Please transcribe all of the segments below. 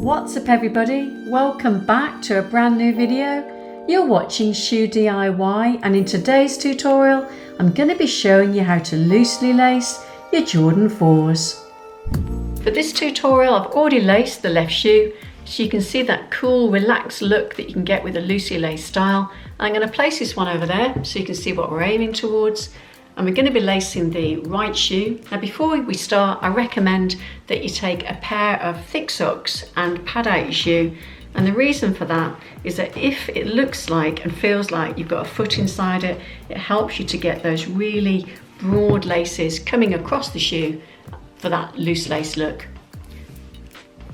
What's up everybody? Welcome back to a brand new video. You're watching Shoe DIY, and in today's tutorial I'm going to be showing you how to loosely lace your Jordan 4's. For this tutorial I've already laced the left shoe so you can see that cool relaxed look that you can get with a loosely laced style. I'm going to place this one over there so you can see what we're aiming towards. And we're going to be lacing the right shoe. Now before we start, I recommend that you take a pair of thick socks and pad out your shoe. And the reason for that is that if it looks like and feels like you've got a foot inside it, it helps you to get those really broad laces coming across the shoe for that loose lace look.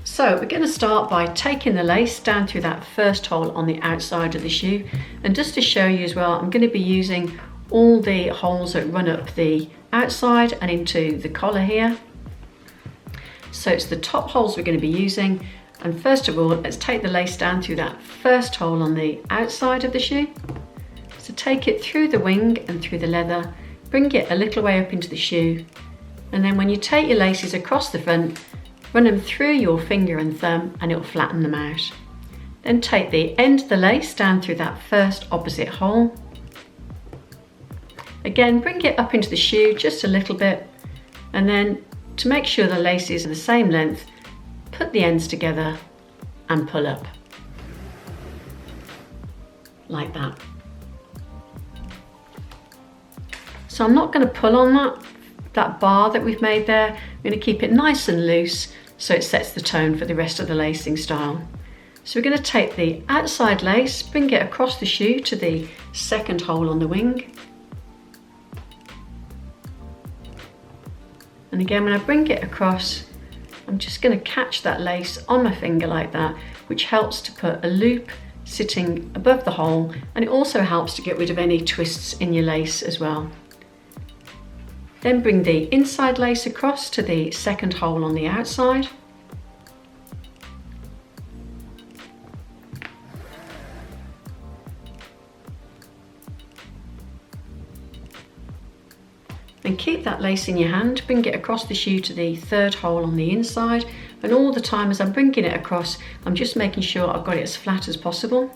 So we're going to start by taking the lace down through that first hole on the outside of the shoe. And just to show you as well, I'm going to be using all the holes that run up the outside and into the collar here. So it's the top holes we're going to be using. And first of all, let's take the lace down through that first hole on the outside of the shoe. So take it through the wing and through the leather, bring it a little way up into the shoe. And then when you take your laces across the front, run them through your finger and thumb and it'll flatten them out. Then take the end of the lace down through that first opposite hole. Again, bring it up into the shoe just a little bit, and then to make sure the laces are the same length, put the ends together and pull up. Like that. So I'm not going to pull on that bar that we've made there. I'm going to keep it nice and loose so it sets the tone for the rest of the lacing style. So we're going to take the outside lace, bring it across the shoe to the second hole on the wing. And again, when I bring it across, I'm just going to catch that lace on my finger like that, which helps to put a loop sitting above the hole, and it also helps to get rid of any twists in your lace as well. Then bring the inside lace across to the second hole on the outside. And keep that lace in your hand, bring it across the shoe to the third hole on the inside, and all the time as I'm bringing it across, I'm just making sure I've got it as flat as possible.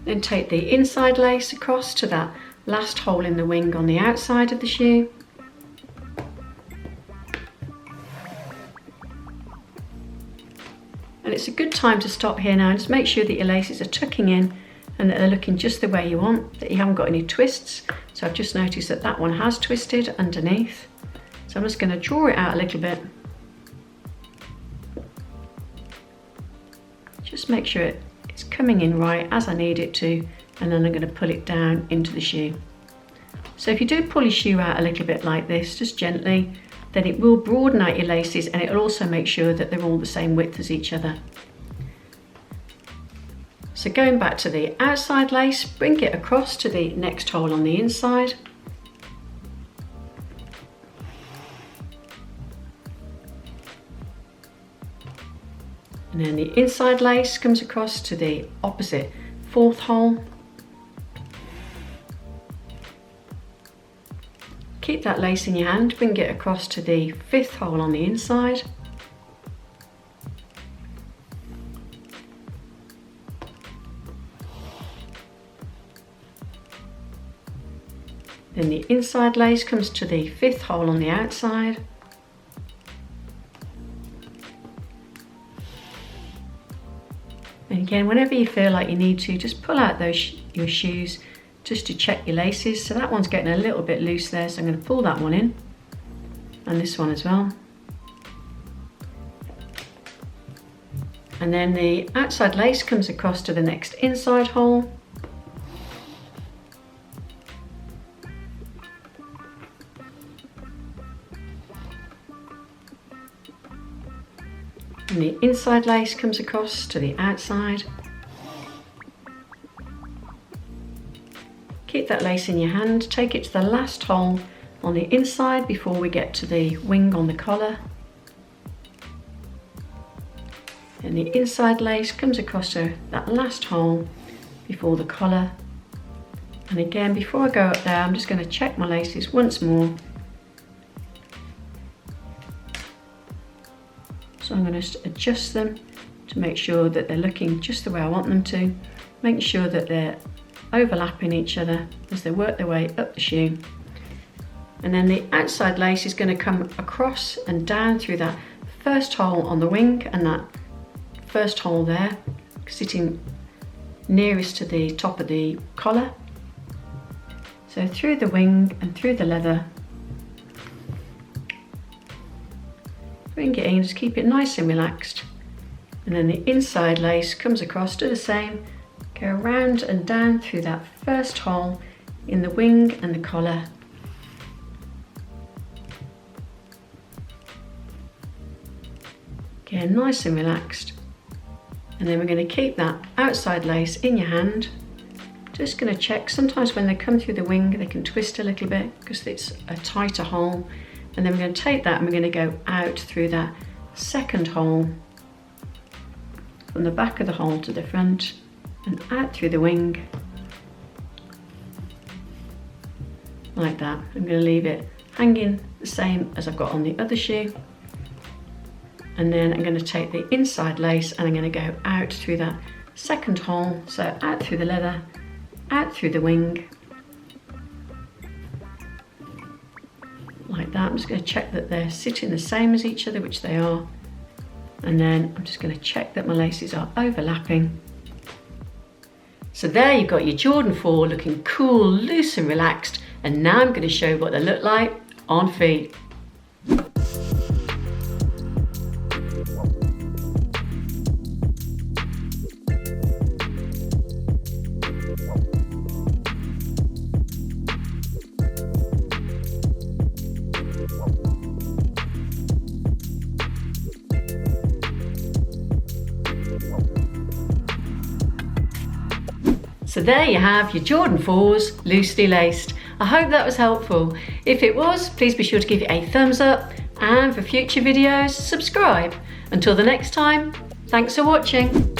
Then take the inside lace across to that last hole in the wing on the outside of the shoe. And it's a good time to stop here now and just make sure that your laces are tucking in and that they're looking just the way you want, that you haven't got any twists. So I've just noticed that that one has twisted underneath. So I'm just going to draw it out a little bit. Just make sure it's coming in right as I need it to, and then I'm going to pull it down into the shoe. So if you do pull your shoe out a little bit like this, just gently, then it will broaden out your laces and it'll also make sure that they're all the same width as each other. So going back to the outside lace, bring it across to the next hole on the inside. And then the inside lace comes across to the opposite fourth hole. Keep that lace in your hand, bring it across to the fifth hole on the inside. Then the inside lace comes to the fifth hole on the outside. And again, whenever you feel like you need to, just pull out your shoes just to check your laces. So that one's getting a little bit loose there, so I'm going to pull that one in, and this one as well. And then the outside lace comes across to the next inside hole. And the inside lace comes across to the outside. Keep that lace in your hand, take it to the last hole on the inside before we get to the wing on the collar. And the inside lace comes across to that last hole before the collar. And again, before I go up there, I'm just going to check my laces once more. So I'm going to adjust them to make sure that they're looking just the way I want them to, making sure that they're overlapping each other as they work their way up the shoe. And then the outside lace is going to come across and down through that first hole on the wing and that first hole there, sitting nearest to the top of the collar. So through the wing and through the leather. Bring it in, just keep it nice and relaxed. And then the inside lace comes across, do the same, go around and down through that first hole in the wing and the collar. Again, nice and relaxed. And then we're going to keep that outside lace in your hand. Just going to check, sometimes when they come through the wing they can twist a little bit because it's a tighter hole. And then we're going to take that and we're going to go out through that second hole, from the back of the hole to the front and out through the wing, like that. I'm going to leave it hanging the same as I've got on the other shoe. And then I'm going to take the inside lace and I'm going to go out through that second hole, so out through the leather, out through the wing, like that. I'm just going to check that they're sitting the same as each other, which they are. And then I'm just going to check that my laces are overlapping. So there you've got your Jordan 4 looking cool, loose and relaxed. And now I'm going to show you what they look like on feet. So there you have your Jordan 4's loosely laced. I hope that was helpful. If it was, please be sure to give it a thumbs up, and for future videos, subscribe. Until the next time, thanks for watching.